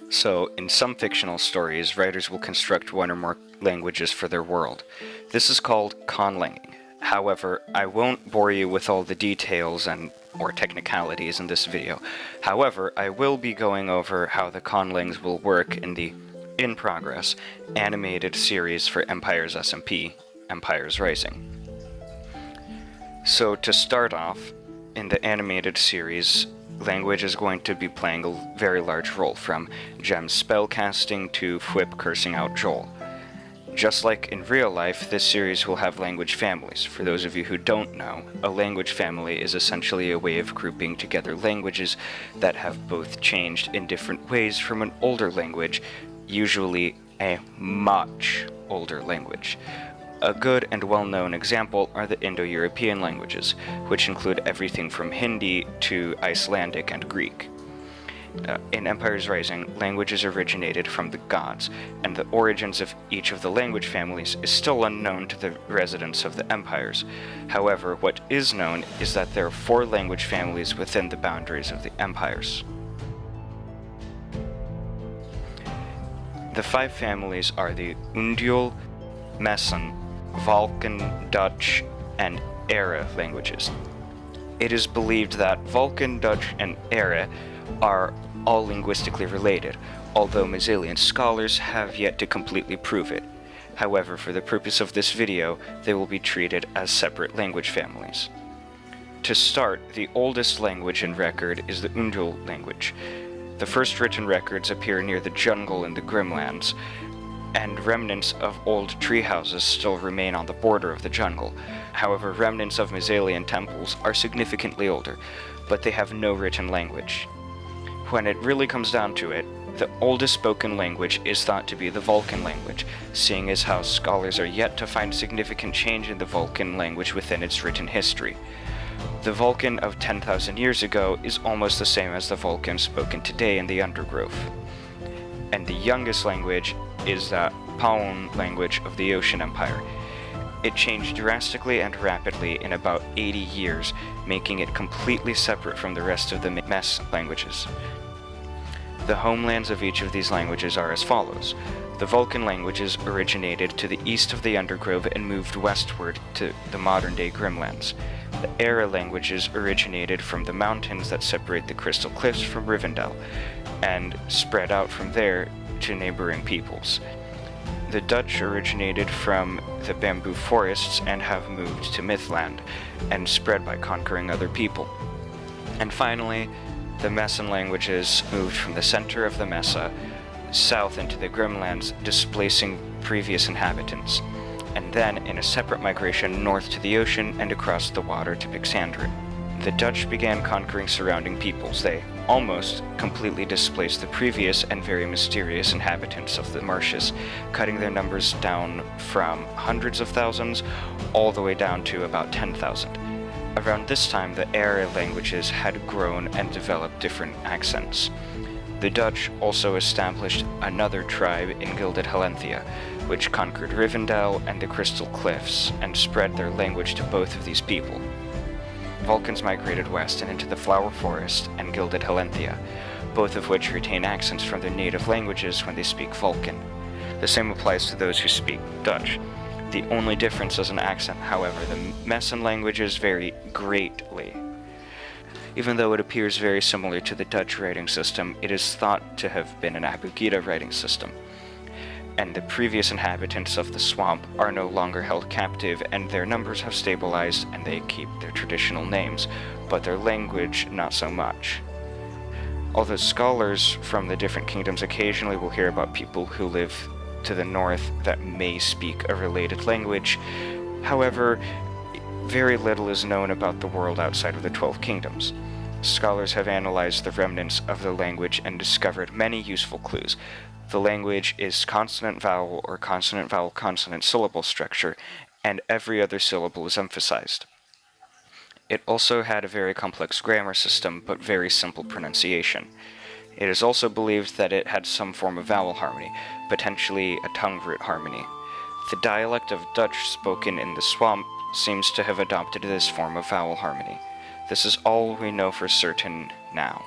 So, in some fictional stories, writers will construct one or more languages for their world. This is called conlanging. However, I won't bore you with all the details or technicalities in this video. However, I will be going over how the conlangs will work in the In Progress animated series for Empire's SMP, Empire's Rising. So to start off, in the animated series, language is going to be playing a very large role, from Gem's spellcasting to Fwip cursing out Joel. Just like in real life, this series will have language families. For those of you who don't know, a language family is essentially a way of grouping together languages that have both changed in different ways from an older language, usually a much older language. A good and well-known example are the Indo-European languages, which include everything from Hindi to Icelandic and Greek. In Empire's Rising, languages originated from the gods, and the origins of each of the language families is still unknown to the residents of the empires. However, what is known is that there are 4 language families within the boundaries of the empires. The 5 families are the Undul, Messen, Vulcan, Dutch, and Ere languages. It is believed that Vulcan, Dutch, and Ere are all linguistically related, although Myzalian scholars have yet to completely prove it. However, for the purpose of this video, they will be treated as separate language families. To start, the oldest language in record is the Undul language. The first written records appear near the jungle in the Grimlands, and remnants of old tree houses still remain on the border of the jungle. However, remnants of Myzalian temples are significantly older, but they have no written language. When it really comes down to it, the oldest spoken language is thought to be the Vulcan language, seeing as how scholars are yet to find significant change in the Vulcan language within its written history. The Vulcan of 10,000 years ago is almost the same as the Vulcan spoken today in the Undergrowth. And the youngest language is the Paun language of the Ocean Empire. It changed drastically and rapidly in about 80 years, making it completely separate from the rest of the Mess languages. The homelands of each of these languages are as follows. The Vulcan languages originated to the east of the Undergrove and moved westward to the modern-day Grimlands. The Ere languages originated from the mountains that separate the Crystal Cliffs from Rivendell, and spread out from there to neighboring peoples. The Dutch originated from the bamboo forests and have moved to Mythland, and spread by conquering other people. And finally, the Messen languages moved from the center of the Mesa south into the Grimlands, displacing previous inhabitants, and then in a separate migration north to the ocean and across the water to Pixandrid. The Dutch began conquering surrounding peoples. They almost completely displaced the previous and very mysterious inhabitants of the marshes, cutting their numbers down from hundreds of thousands all the way down to about 10,000. Around this time, the Ere languages had grown and developed different accents. The Dutch also established another tribe in Gilded Helenthia, which conquered Rivendell and the Crystal Cliffs and spread their language to both of these people. Vulcans migrated west and into the Flower Forest and Gilded Helenthia, both of which retain accents from their native languages when they speak Vulcan. The same applies to those who speak Dutch. The only difference is an accent, however. The Messen languages vary greatly. Even though it appears very similar to the Dutch writing system, it is thought to have been an Abugida writing system. And the previous inhabitants of the swamp are no longer held captive, and their numbers have stabilized and they keep their traditional names, but their language not so much. Although scholars from the different kingdoms occasionally will hear about people who live to the north that may speak a related language, however, very little is known about the world outside of the 12 kingdoms. Scholars have analyzed the remnants of the language and discovered many useful clues. The language is consonant-vowel or consonant-vowel-consonant syllable structure, and every other syllable is emphasized. It also had a very complex grammar system, but very simple pronunciation. It is also believed that it had some form of vowel harmony, potentially a tongue root harmony. The dialect of Dutch spoken in the swamp seems to have adopted this form of vowel harmony. This is all we know for certain now.